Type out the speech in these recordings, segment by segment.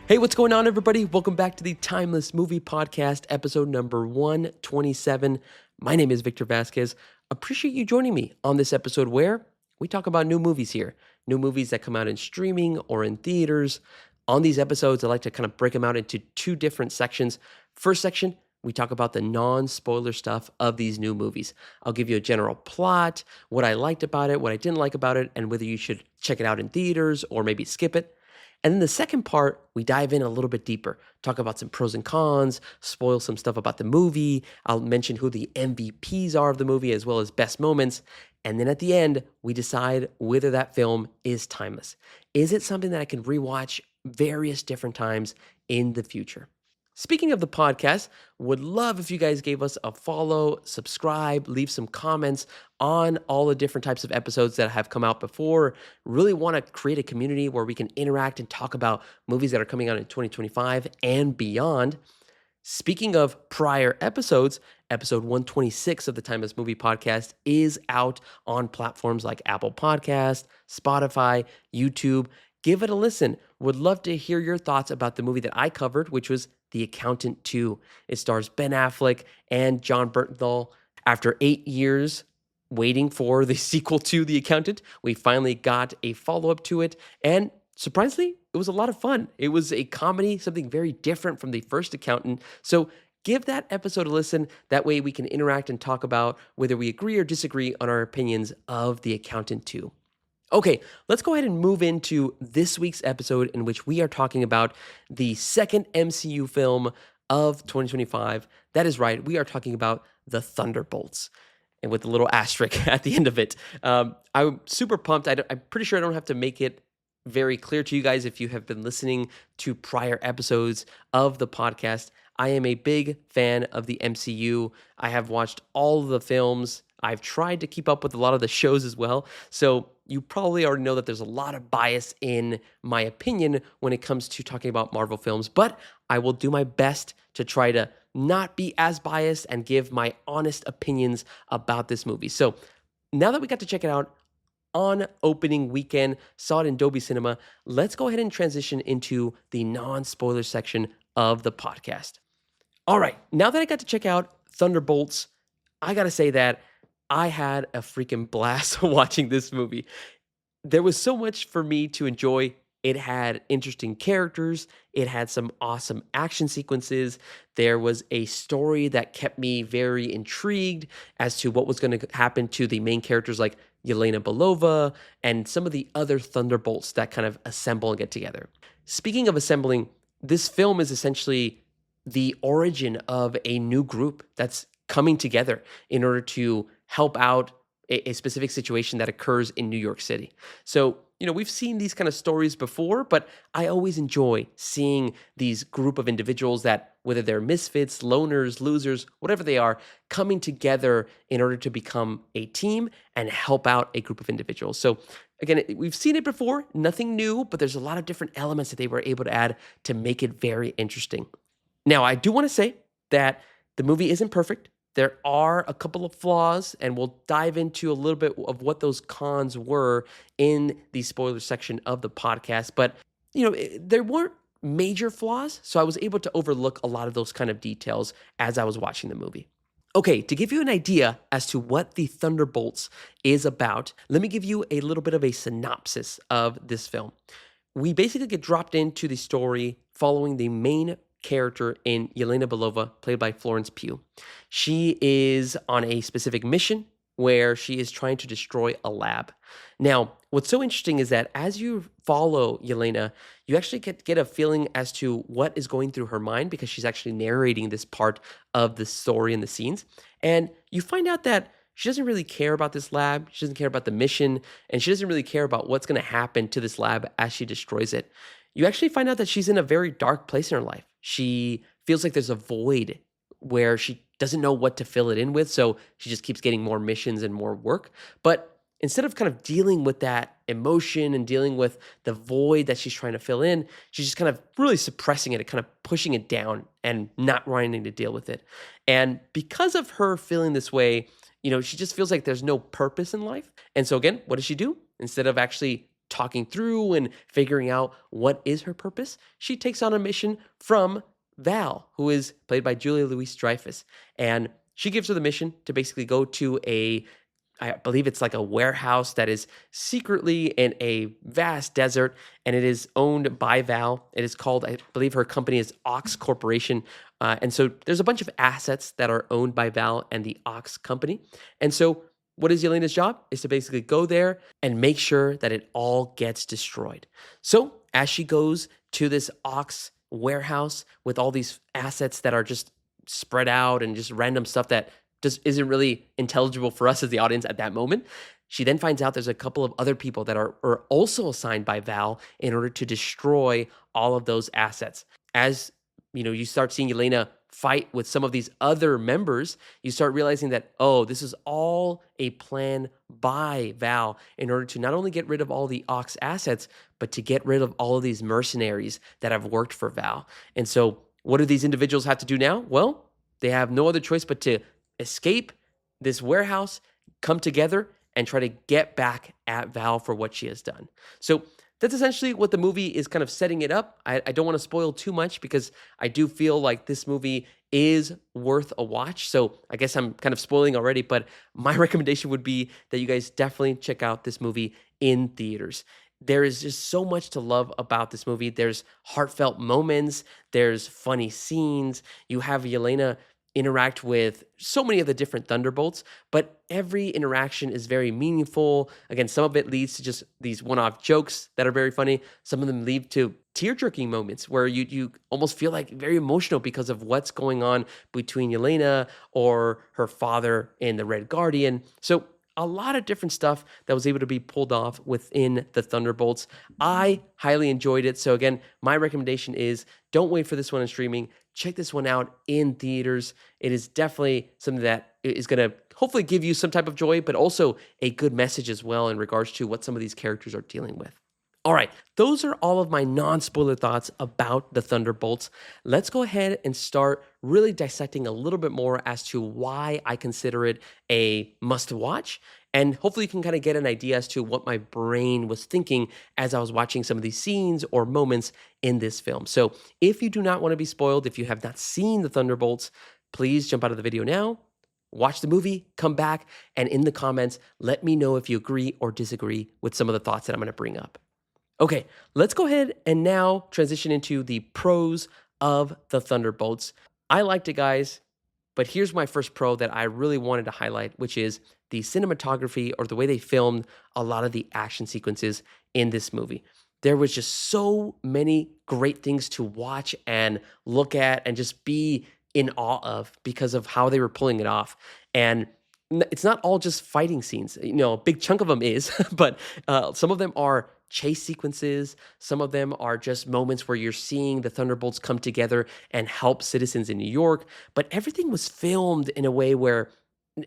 Hey, what's going on, everybody? Welcome back to the Timeless Movie Podcast, episode number 127. My name is Victor Vasquez. Appreciate you joining me on this episode where we talk about new movies here, new movies that come out in streaming or in theaters. On these episodes, I like to kind of break them out into two different sections. First section, we talk about the non-spoiler stuff of these new movies. I'll give you a general plot, what I liked about it, what I didn't like about it, and whether you should check it out in theaters or maybe skip it. And then the second part, we dive in a little bit deeper, talk about some pros and cons, spoil some stuff about the movie. I'll mention who the MVPs are of the movie as well as best moments. And then at the end, we decide whether that film is timeless. Is it something that I can rewatch various different times in the future? Speaking of the podcast, would love if you guys gave us a follow, subscribe, leave some comments on all the different types of episodes that have come out before. Really want to create a community where we can interact and talk about movies that are coming out in 2025 and beyond. Speaking of prior episodes, episode 126 of the Timeless Movie Podcast is out on platforms like Apple Podcast, Spotify, YouTube. Give it a listen. Would love to hear your thoughts about the movie that I covered, which was The Accountant 2. It stars Ben Affleck and John Bernthal. After 8 years waiting for the sequel to The Accountant, we finally got a follow-up to it. And surprisingly, it was a lot of fun. It was a comedy, something very different from the first Accountant. So give that episode a listen. That way we can interact and talk about whether we agree or disagree on our opinions of The Accountant 2. Okay, let's go ahead and move into this week's episode in which we are talking about the second MCU film of 2025. That is right, we are talking about the Thunderbolts, and with a little asterisk at the end of it. I'm super pumped. I'm pretty sure I don't have to make it very clear to you guys if you have been listening to prior episodes of the podcast. I am a big fan of the MCU. I have watched all of the films. I've tried to keep up with a lot of the shows as well. So you probably already know that there's a lot of bias in my opinion when it comes to talking about Marvel films, but I will do my best to try to not be as biased and give my honest opinions about this movie. So now that we got to check it out on opening weekend, saw it in Dolby Cinema, let's go ahead and transition into the non-spoiler section of the podcast. All right, now that I got to check out Thunderbolts, I gotta say that I had a freaking blast watching this movie. There was so much for me to enjoy. It had interesting characters. It had some awesome action sequences. There was a story that kept me very intrigued as to what was going to happen to the main characters like Yelena Belova and some of the other Thunderbolts that kind of assemble and get together. Speaking of assembling, this film is essentially the origin of a new group that's coming together in order to help out a specific situation that occurs in New York City. So, we've seen these kind of stories before, but I always enjoy seeing these group of individuals that, whether they're misfits, loners, losers, whatever they are, coming together in order to become a team and help out a group of individuals. So again, we've seen it before, nothing new, but there's a lot of different elements that they were able to add to make it very interesting. Now, I do want to say that the movie isn't perfect. There are a couple of flaws, and we'll dive into a little bit of what those cons were in the spoiler section of the podcast. But, there weren't major flaws, so I was able to overlook a lot of those kind of details as I was watching the movie. Okay, to give you an idea as to what the Thunderbolts is about, let me give you a little bit of a synopsis of this film. We basically get dropped into the story following the main character in Yelena Belova, played by Florence Pugh. She is on a specific mission where she is trying to destroy a lab. Now, what's so interesting is that as you follow Yelena, you actually get a feeling as to what is going through her mind because she's actually narrating this part of the story and the scenes. And you find out that she doesn't really care about this lab. She doesn't care about the mission, and she doesn't really care about what's going to happen to this lab as she destroys it. You actually find out that she's in a very dark place in her life. She feels like there's a void where she doesn't know what to fill it in with, so she just keeps getting more missions and more work. But instead of kind of dealing with that emotion and dealing with the void that she's trying to fill in, she's just kind of really suppressing it and kind of pushing it down and not wanting to deal with it. And because of her feeling this way, she just feels like there's no purpose in life. And so again, what does she do? Instead of actually talking through and figuring out what is her purpose, she takes on a mission from Val, who is played by Julia Louis-Dreyfus. And she gives her the mission to basically go to I believe it's like a warehouse that is secretly in a vast desert, and it is owned by Val. It is called, I believe her company is Ox Corporation. And so there's a bunch of assets that are owned by Val and the Ox company. And so what is Yelena's job? Is to basically go there and make sure that it all gets destroyed. So as she goes to this Ox warehouse with all these assets that are just spread out and just random stuff that just isn't really intelligible for us as the audience at that moment. She then finds out there's a couple of other people that are also assigned by Val in order to destroy all of those assets. As you start seeing Yelena fight with some of these other members, you start realizing that, oh, this is all a plan by Val in order to not only get rid of all the Ox assets, but to get rid of all of these mercenaries that have worked for Val. And so what do these individuals have to do now? Well, they have no other choice but to escape this warehouse, come together, and try to get back at Val for what she has done. So that's essentially what the movie is kind of setting it up. I don't want to spoil too much because I do feel like this movie is worth a watch. So I guess I'm kind of spoiling already, but my recommendation would be that you guys definitely check out this movie in theaters. There is just so much to love about this movie. There's heartfelt moments. There's funny scenes. You have Yelena interact with so many of the different Thunderbolts, but every interaction is very meaningful. Again, some of it leads to just these one-off jokes that are very funny. Some of them lead to tear-jerking moments where you almost feel like very emotional because of what's going on between Yelena or her father in the Red Guardian. So a lot of different stuff that was able to be pulled off within the Thunderbolts. I highly enjoyed it. So again, my recommendation is don't wait for this one in streaming. Check this one out in theaters. It is definitely something that is going to hopefully give you some type of joy, but also a good message as well in regards to what some of these characters are dealing with. All right, those are all of my non-spoiler thoughts about the Thunderbolts. Let's go ahead and start really dissecting a little bit more as to why I consider it a must-watch. And hopefully you can kind of get an idea as to what my brain was thinking as I was watching some of these scenes or moments in this film. So if you do not want to be spoiled, if you have not seen the Thunderbolts, please jump out of the video now, watch the movie, come back, and in the comments, let me know if you agree or disagree with some of the thoughts that I'm going to bring up. Okay, let's go ahead and now transition into the pros of the Thunderbolts. I liked it, guys, but here's my first pro that I really wanted to highlight, which is the cinematography or the way they filmed a lot of the action sequences in this movie. There was just so many great things to watch and look at and just be in awe of because of how they were pulling it off. And it's not all just fighting scenes. A big chunk of them is, but some of them are chase sequences. Some of them are just moments where you're seeing the Thunderbolts come together and help citizens in New York. But everything was filmed in a way where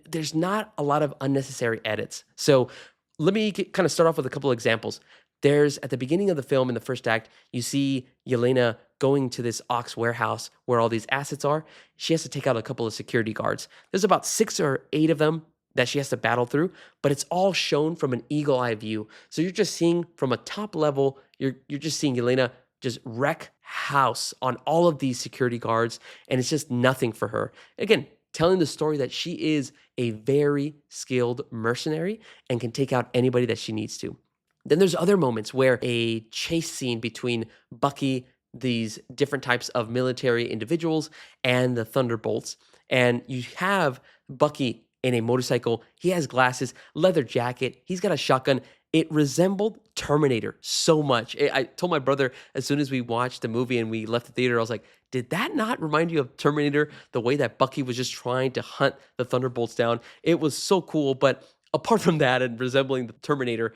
there's not a lot of unnecessary edits. So let me kind of start off with a couple examples. There's at the beginning of the film in the first act, you see Yelena going to this Ox warehouse where all these assets are. She has to take out a couple of security guards. There's about 6 or 8 of them that she has to battle through, but it's all shown from an eagle eye view. So you're just seeing from a top level, you're just seeing Yelena just wreck house on all of these security guards, and it's just nothing for her. Again, telling the story that she is a very skilled mercenary and can take out anybody that she needs to. Then there's other moments where a chase scene between Bucky, these different types of military individuals, and the Thunderbolts. And you have Bucky in a motorcycle. He has glasses, leather jacket. He's got a shotgun. It resembled Terminator so much. I told my brother as soon as we watched the movie and we left the theater, I was like, did that not remind you of Terminator? The way that Bucky was just trying to hunt the Thunderbolts down. It was so cool. But apart from that and resembling the Terminator,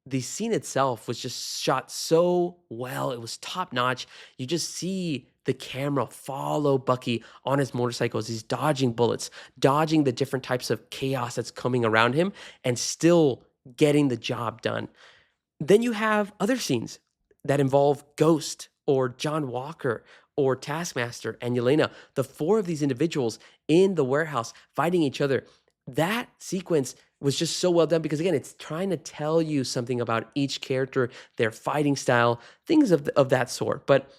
the scene itself was just shot so well. It was top notch. You just see the camera follow Bucky on his motorcycle as he's dodging bullets, dodging the different types of chaos that's coming around him, and still getting the job done. Then you have other scenes that involve Ghost or John Walker or Taskmaster and Yelena, the 4 of these individuals in the warehouse fighting each other. That sequence was just so well done because again, it's trying to tell you something about each character, their fighting style, things of that sort. But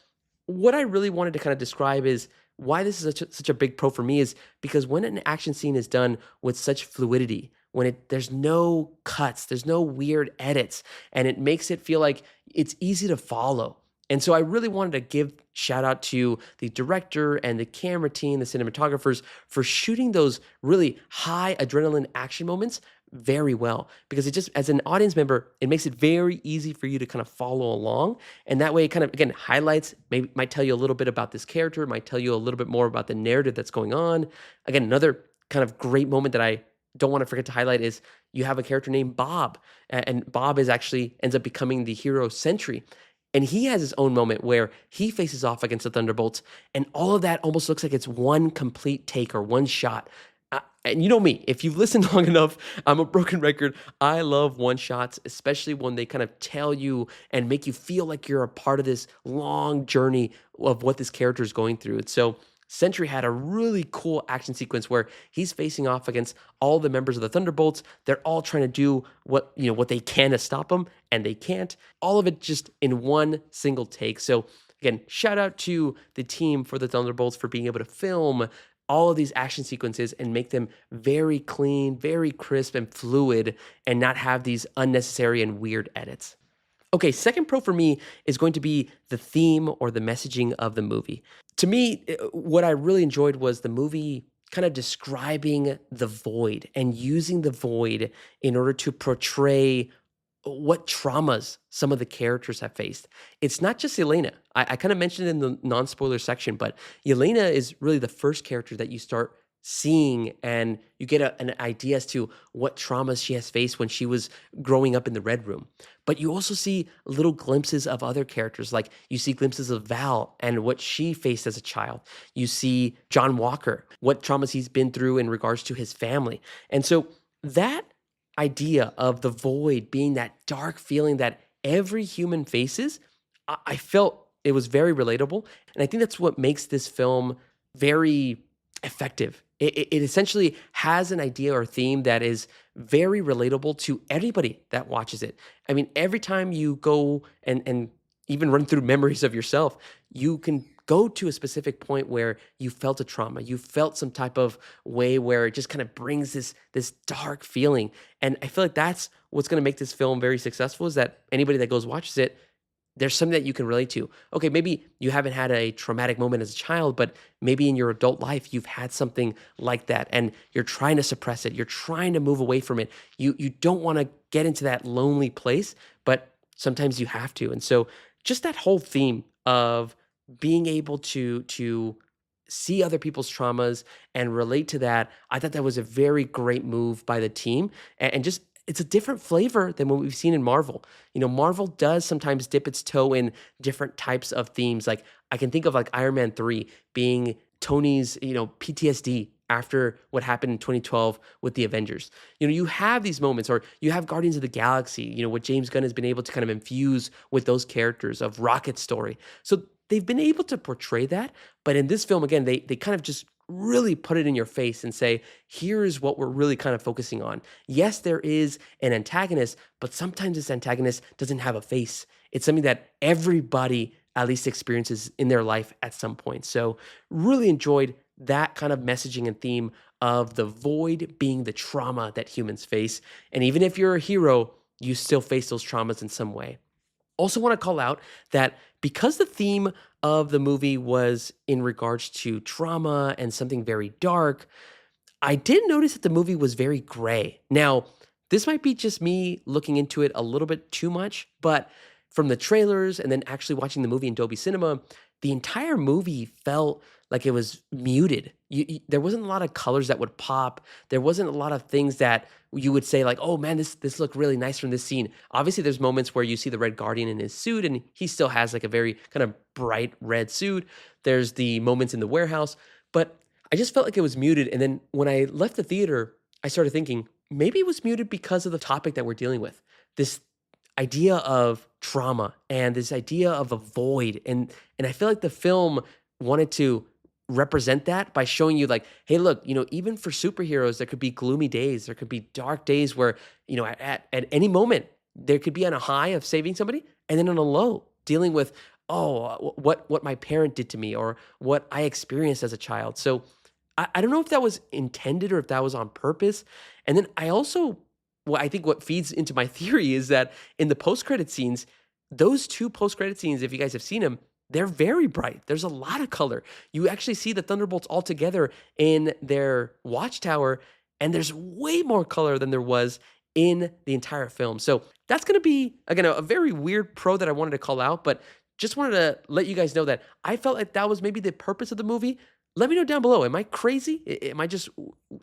what I really wanted to kind of describe is why this is such a big pro for me is because when an action scene is done with such fluidity, when there's no cuts, there's no weird edits, and it makes it feel like it's easy to follow. And so I really wanted to give shout out to the director and the camera team, the cinematographers for shooting those really high adrenaline action moments very well because it just as an audience member, it makes it very easy for you to kind of follow along. And that way it kind of again highlights, maybe might tell you a little bit about this character, might tell you a little bit more about the narrative that's going on. Again, another kind of great moment that I don't want to forget to highlight is you have a character named Bob, and Bob is actually ends up becoming the hero Sentry. And he has his own moment where he faces off against the Thunderbolts, and all of that almost looks like it's one complete take or one shot. And you know me, if you've listened long enough, I'm a broken record. I love one shots, especially when they kind of tell you and make you feel like you're a part of this long journey of what this character is going through. And so Sentry had a really cool action sequence where he's facing off against all the members of the Thunderbolts. They're all trying to do what they can to stop him, and they can't. All of it just in one single take. So again, shout out to the team for the Thunderbolts for being able to film all of these action sequences and make them very clean, very crisp and fluid, and not have these unnecessary and weird edits. Okay, second pro for me is going to be the theme or the messaging of the movie. To me, what I really enjoyed was the movie kind of describing the void and using the void in order to portray what traumas some of the characters have faced. It's not just Elena. I kind of mentioned it in the non-spoiler section, but Elena is really the first character that you start seeing and you get an idea as to what traumas she has faced when she was growing up in the Red Room. But you also see little glimpses of other characters, like you see glimpses of Val and what she faced as a child. You see John Walker, what traumas he's been through in regards to his family. And so that idea of the void being that dark feeling that every human faces, I felt it was very relatable. And I think that's what makes this film very effective. It essentially has an idea or theme that is very relatable to anybody that watches it. I mean, every time you go and even run through memories of yourself, you can go to a specific point where you felt a trauma, you felt some type of way where it just kind of brings this dark feeling. And I feel like that's what's going to make this film very successful is that anybody that goes watches it, there's something that you can relate to. Okay, maybe you haven't had a traumatic moment as a child, but maybe in your adult life you've had something like that and you're trying to suppress it. You're trying to move away from it. You don't want to get into that lonely place, but sometimes you have to. And so just that whole theme of being able to see other people's traumas and relate to that, I thought that was a very great move by the team and just it's a different flavor than what we've seen in Marvel. You know, Marvel does sometimes dip its toe in different types of themes. Like I can think of like Iron Man 3 being Tony's, PTSD after what happened in 2012 with the Avengers. You know, you have these moments or you have Guardians of the Galaxy, what James Gunn has been able to kind of infuse with those characters of Rocket's story. So they've been able to portray that. But in this film, again, they kind of just really put it in your face and say, here's what we're really kind of focusing on. Yes, there is an antagonist, but sometimes this antagonist doesn't have a face. It's something that everybody at least experiences in their life at some point. So really enjoyed that kind of messaging and theme of the void being the trauma that humans face. And even if you're a hero, you still face those traumas in some way. Also want to call out that because the theme of the movie was in regards to trauma and something very dark, I did notice that the movie was very gray. Now, this might be just me looking into it a little bit too much, but from the trailers and then actually watching the movie in Dolby Cinema, the entire movie felt like it was muted. There wasn't a lot of colors that would pop. There wasn't a lot of things that you would say like, oh man, this looked really nice from this scene. Obviously, there's moments where you see the Red Guardian in his suit and he still has like a very kind of bright red suit. There's the moments in the warehouse, but I just felt like it was muted. And then when I left the theater, I started thinking maybe it was muted because of the topic that we're dealing with. This idea of trauma and this idea of a void. And I feel like the film wanted to represent that by showing you like, hey, look, even for superheroes, there could be gloomy days. There could be dark days where, at any moment, there could be on a high of saving somebody and then on a low dealing with, what my parent did to me or what I experienced as a child. So I don't know if that was intended or if that was on purpose. And then I also, I think what feeds into my theory is that in the post-credit scenes, those two post-credit scenes, if you guys have seen them, they're very bright. There's a lot of color. You actually see the Thunderbolts all together in their watchtower, and there's way more color than there was in the entire film. So that's going to be, again, a very weird pro that I wanted to call out, but just wanted to let you guys know that I felt like that was maybe the purpose of the movie. Let me know down below. Am I crazy? Am I just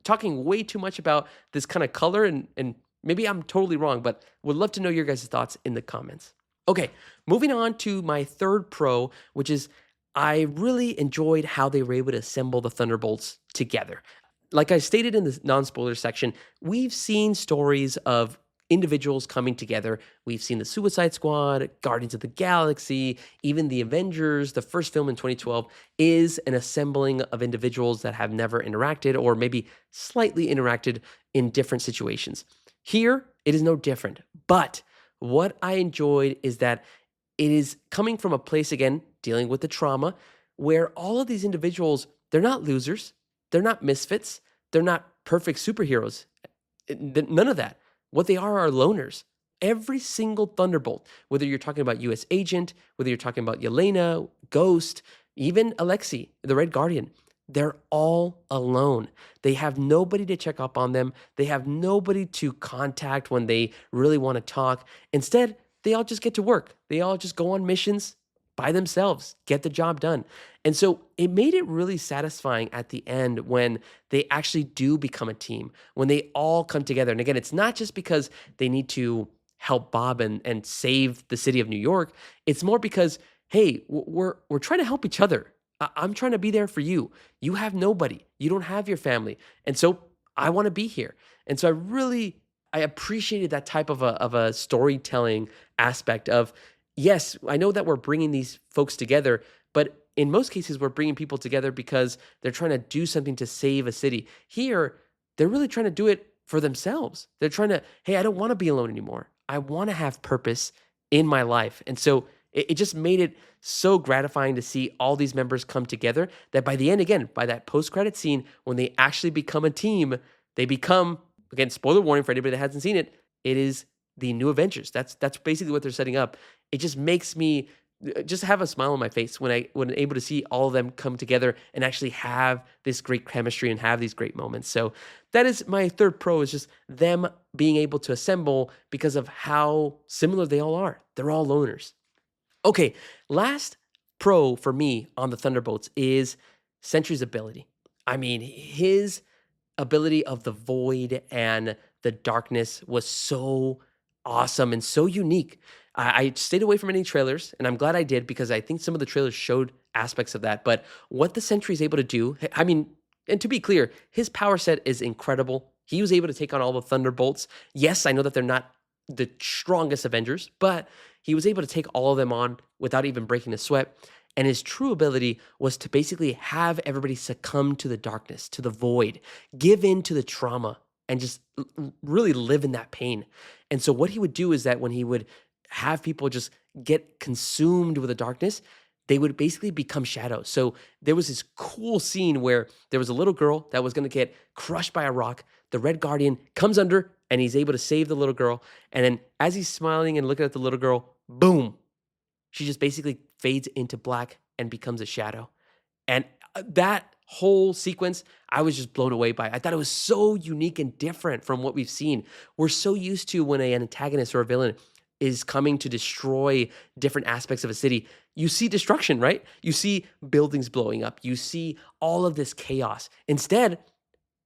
talking way too much about this kind of color? And maybe I'm totally wrong, but would love to know your guys' thoughts in the comments. Okay, moving on to my third pro, which is I really enjoyed how they were able to assemble the Thunderbolts together. Like I stated in the non-spoiler section, we've seen stories of individuals coming together. We've seen the Suicide Squad, Guardians of the Galaxy, even the Avengers. The first film in 2012 is an assembling of individuals that have never interacted or maybe slightly interacted in different situations. Here, it is no different, but what I enjoyed is that it is coming from a place, again, dealing with the trauma, where all of these individuals, they're not losers, they're not misfits, they're not perfect superheroes, none of that. What they are loners. Every single Thunderbolt, whether you're talking about US Agent, whether you're talking about Yelena, Ghost, even Alexei, the Red Guardian, they're all alone. They have nobody to check up on them. They have nobody to contact when they really want to talk. Instead, they all just get to work. They all just go on missions by themselves, get the job done. And so it made it really satisfying at the end when they actually do become a team, when they all come together. And again, it's not just because they need to help Bob and save the city of New York. It's more because, hey, we're trying to help each other. I'm trying to be there for you. You have nobody. You don't have your family. And so I want to be here. And so I appreciated that type of a storytelling aspect of, yes, I know that we're bringing these folks together, but in most cases, we're bringing people together because they're trying to do something to save a city. Here, they're really trying to do it for themselves. They're trying to, hey, I don't want to be alone anymore. I want to have purpose in my life. And so it just made it so gratifying to see all these members come together that by the end, again, by that post-credit scene, when they actually become a team, they become, again, spoiler warning for anybody that hasn't seen it, it is the new Avengers. That's basically what they're setting up. It just makes me just have a smile on my face when I'm able to see all of them come together and actually have this great chemistry and have these great moments. So that is my third pro, is just them being able to assemble because of how similar they all are. They're all loners. Okay, last pro for me on the Thunderbolts is Sentry's ability. I mean, his ability of the void and the darkness was so awesome and so unique. I stayed away from any trailers, and I'm glad I did because I think some of the trailers showed aspects of that. But what the Sentry is able to do, I mean, and to be clear, his power set is incredible. He was able to take on all the Thunderbolts. Yes, I know that they're not the strongest Avengers, but he was able to take all of them on without even breaking a sweat. And his true ability was to basically have everybody succumb to the darkness, to the void, give in to the trauma, and just really live in that pain. And so what he would do is that when he would have people just get consumed with the darkness, they would basically become shadows. So there was this cool scene where there was a little girl that was going to get crushed by a rock. The Red Guardian comes under and he's able to save the little girl. And then as he's smiling and looking at the little girl, boom, she just basically fades into black and becomes a shadow. And that whole sequence, I was just blown away by. I thought it was so unique and different from what we've seen. We're so used to when an antagonist or a villain is coming to destroy different aspects of a city, you see destruction, right? You see buildings blowing up. You see all of this chaos. Instead,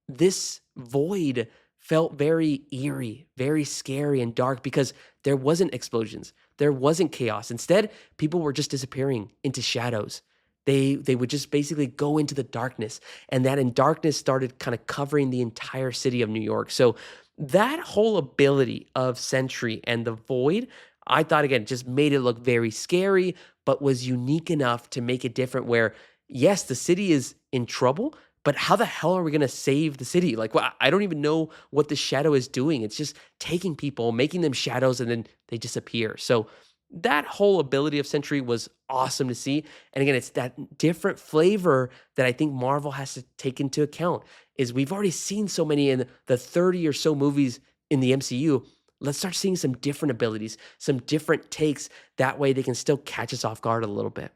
this void felt very eerie, very scary and dark because there wasn't explosions. There wasn't chaos. Instead, people were just disappearing into shadows. They would just basically go into the darkness, and that in darkness started kind of covering the entire city of New York. So that whole ability of Sentry and the Void, I thought, again, just made it look very scary, but was unique enough to make it different where yes, the city is in trouble, but how the hell are we gonna save the city? Like, well, I don't even know what the shadow is doing. It's just taking people, making them shadows, and then they disappear. So that whole ability of Sentry was awesome to see. And again, it's that different flavor that I think Marvel has to take into account. Is we've already seen so many in the 30 or so movies in the MCU. Let's start seeing some different abilities, some different takes. That way they can still catch us off guard a little bit.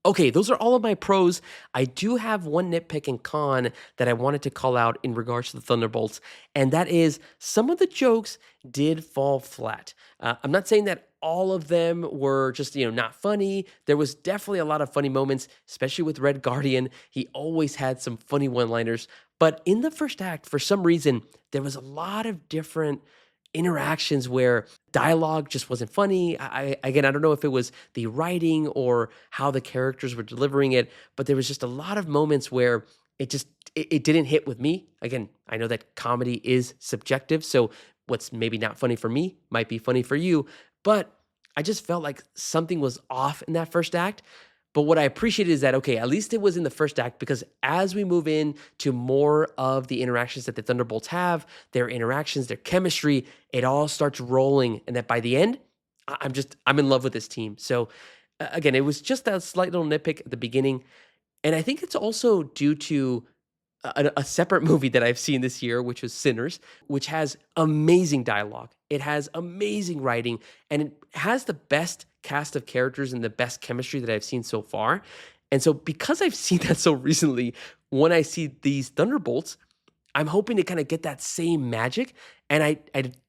Okay, those are all of my pros. I do have one nitpick and con that I wanted to call out in regards to the Thunderbolts, and that is some of the jokes did fall flat. I'm not saying that all of them were just not funny. There was definitely a lot of funny moments, especially with Red Guardian. He always had some funny one-liners, but in the first act, for some reason, there was a lot of different interactions where dialogue just wasn't funny. Again, I don't know if it was the writing or how the characters were delivering it, but there was just a lot of moments where it didn't hit with me. Again, I know that comedy is subjective, so what's maybe not funny for me might be funny for you, but I just felt like something was off in that first act. But what I appreciated is that, okay, at least it was in the first act, because as we move in to more of the interactions that the Thunderbolts have, their interactions, their chemistry, it all starts rolling. And that by the end, I'm in love with this team. So again, it was just that slight little nitpick at the beginning. And I think it's also due to a separate movie that I've seen this year, which was Sinners, which has amazing dialogue. It has amazing writing, and it has the best cast of characters and the best chemistry that I've seen so far. And so, because I've seen that so recently, when I see these Thunderbolts, I'm hoping to kind of get that same magic, and I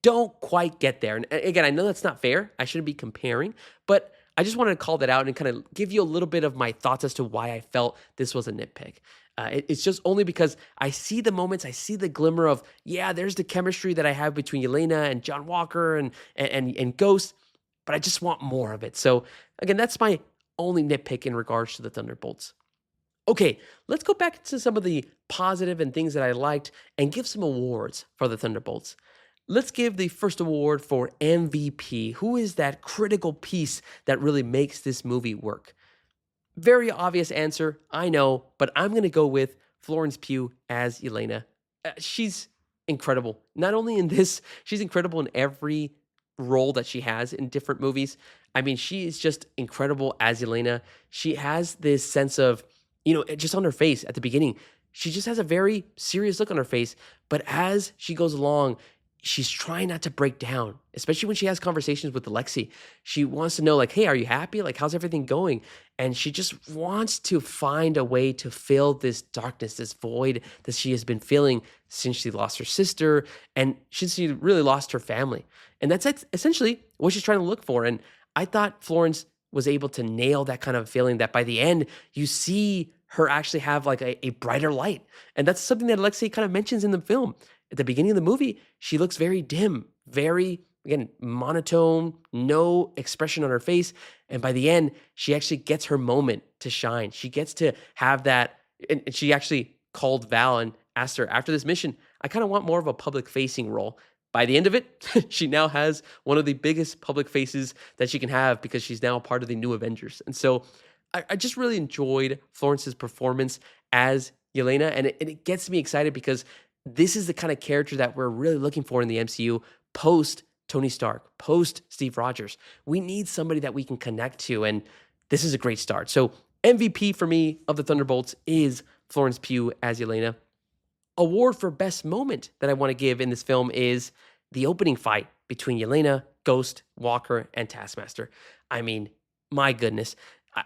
don't quite get there. And again, I know that's not fair. I shouldn't be comparing, but I just wanted to call that out and kind of give you a little bit of my thoughts as to why I felt this was a nitpick. It's just only because I see the moments, I see the glimmer of, yeah, there's the chemistry that I have between Yelena and John Walker and Ghost, but I just want more of it. So again, that's my only nitpick in regards to the Thunderbolts. Okay, let's go back to some of the positive and things that I liked and give some awards for the Thunderbolts. Let's give the first award for MVP. Who is that critical piece that really makes this movie work? Very obvious answer, I know, but I'm going to go with Florence Pugh as Yelena. She's incredible. Not only in this, she's incredible in every role that she has in different movies. I mean, she is just incredible as Yelena. She has this sense of, just on her face at the beginning, she just has a very serious look on her face. But as she goes along, she's trying not to break down, especially when she has conversations with Alexei. She wants to know, like, hey, are you happy? Like, how's everything going? And she just wants to find a way to fill this darkness, this void that she has been feeling since she lost her sister and since she really lost her family. And that's essentially what she's trying to look for. And I thought Florence was able to nail that kind of feeling that by the end, you see her actually have like a brighter light. And that's something that Alexei kind of mentions in the film. At the beginning of the movie, she looks very dim, very, again, monotone, no expression on her face. And by the end, she actually gets her moment to shine. She gets to have that. And she actually called Val and asked her, after this mission, I kind of want more of a public facing role. By the end of it, she now has one of the biggest public faces that she can have because she's now a part of the new Avengers. And so I just really enjoyed Florence's performance as Yelena. And it gets me excited because this is the kind of character that we're really looking for in the MCU post Tony Stark, post Steve Rogers. We need somebody that we can connect to, and this is a great start. So MVP for me of the Thunderbolts is Florence Pugh as Yelena. Award for best moment that I want to give in this film is the opening fight between Yelena, Ghost, Walker, and Taskmaster. I mean, my goodness.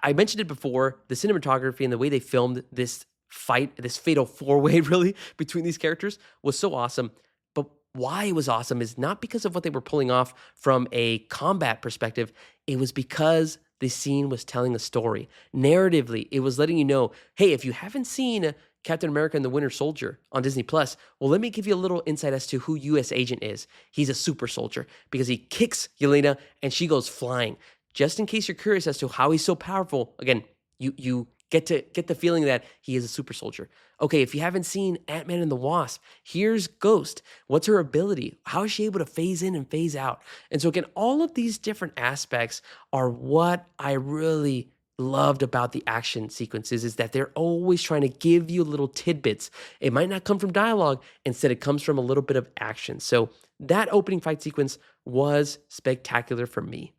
I mentioned it before, the cinematography and the way they filmed this fight, this fatal four-way really between these characters was so awesome. But why it was awesome is not because of what they were pulling off from a combat perspective. It was because the scene was telling a story. Narratively, it was letting you know, hey, if you haven't seen Captain America and the Winter Soldier on Disney Plus, well, let me give you a little insight as to who U.S. Agent is. He's a super soldier because he kicks Yelena and she goes flying. Just in case you're curious as to how he's so powerful, again, you get the feeling that he is a super soldier. Okay, if you haven't seen Ant-Man and the Wasp, here's Ghost. What's her ability? How is she able to phase in and phase out? And so again, all of these different aspects are what I really loved about the action sequences is that they're always trying to give you little tidbits. It might not come from dialogue, instead it comes from a little bit of action. So that opening fight sequence was spectacular for me.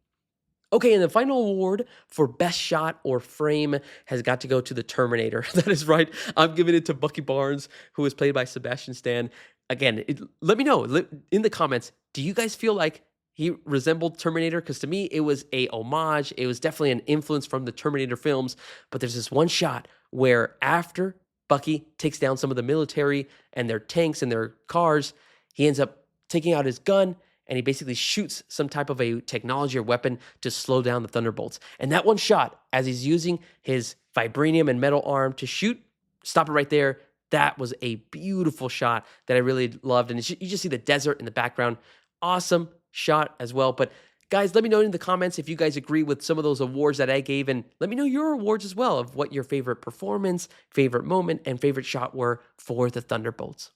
Okay, and the final award for best shot or frame has got to go to the Terminator. That is right. I'm giving it to Bucky Barnes, who was played by Sebastian Stan. Again, let me know in the comments, do you guys feel like he resembled Terminator? Because to me, it was a homage. It was definitely an influence from the Terminator films. But there's this one shot where after Bucky takes down some of the military and their tanks and their cars, he ends up taking out his gun and he basically shoots some type of a technology or weapon to slow down the Thunderbolts. And that one shot, as he's using his vibranium and metal arm to shoot, stop it right there. That was a beautiful shot that I really loved. And you just see the desert in the background. Awesome shot as well. But guys, let me know in the comments if you guys agree with some of those awards that I gave. And let me know your awards as well of what your favorite performance, favorite moment, and favorite shot were for the Thunderbolts.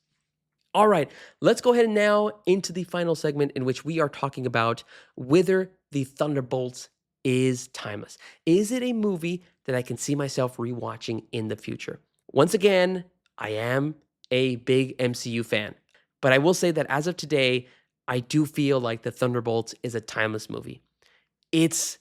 All right, let's go ahead and now into the final segment in which we are talking about whether the Thunderbolts is timeless. Is it a movie that I can see myself rewatching in the future? Once again, I am a big MCU fan, but I will say that as of today, I do feel like the Thunderbolts is a timeless movie. Its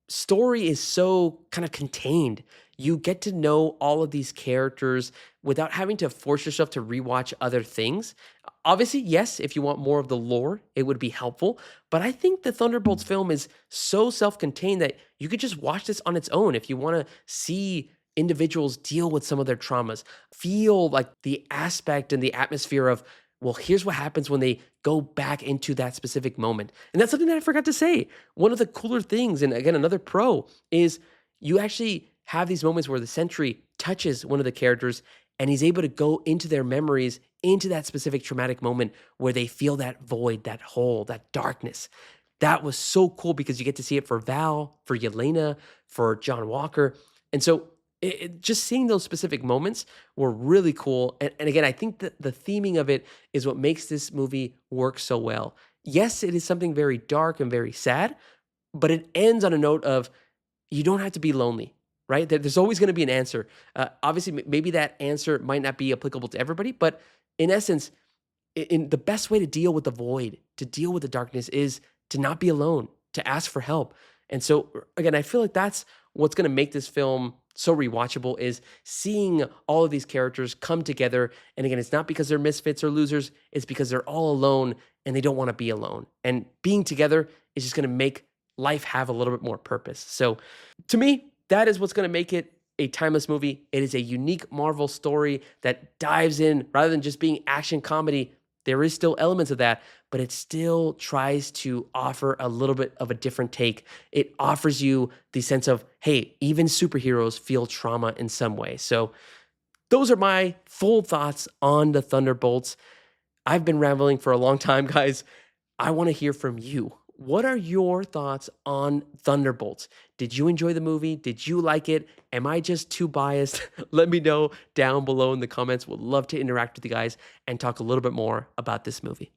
story is so kind of contained. You get to know all of these characters without having to force yourself to rewatch other things. Obviously, yes, if you want more of the lore, it would be helpful. But I think the Thunderbolts film is so self-contained that you could just watch this on its own if you want to see individuals deal with some of their traumas, feel like the aspect and the atmosphere of, well, here's what happens when they go back into that specific moment. And that's something that I forgot to say. One of the cooler things, and again, another pro, is you actually have these moments where the Sentry touches one of the characters and he's able to go into their memories, into that specific traumatic moment where they feel that void, that hole, that darkness. That was so cool because you get to see it for Val, for Yelena, for John Walker. And so just seeing those specific moments were really cool. And again, I think that the theming of it is what makes this movie work so well. Yes, it is something very dark and very sad, but it ends on a note of you don't have to be lonely, right? There's always going to be an answer. Obviously, maybe that answer might not be applicable to everybody, but in essence, in the best way to deal with the void, to deal with the darkness is to not be alone, to ask for help. And so again, I feel like that's what's going to make this film so rewatchable is seeing all of these characters come together. And again, it's not because they're misfits or losers. It's because they're all alone and they don't want to be alone. And being together is just going to make life have a little bit more purpose. So to me, that is what's going to make it a timeless movie. It is a unique Marvel story that dives in rather than just being action comedy. There is still elements of that, but it still tries to offer a little bit of a different take. It offers you the sense of, hey, even superheroes feel trauma in some way. So those are my full thoughts on the Thunderbolts. I've been rambling for a long time, guys. I want to hear from you. What are your thoughts on Thunderbolts? Did you enjoy the movie? Did you like it? Am I just too biased? Let me know down below in the comments. Would love to interact with you guys and talk a little bit more about this movie.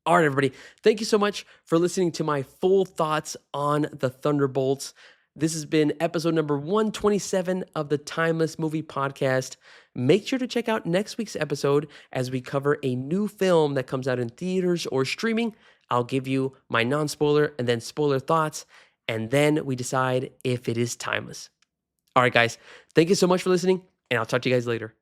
All right, everybody. Thank you so much for listening to my full thoughts on the Thunderbolts. This has been episode number 127 of the Timeless Movie Podcast. Make sure to check out next week's episode as we cover a new film that comes out in theaters or streaming. I'll give you my non-spoiler and then spoiler thoughts, and then we decide if it is timeless. All right, guys. Thank you so much for listening, and I'll talk to you guys later.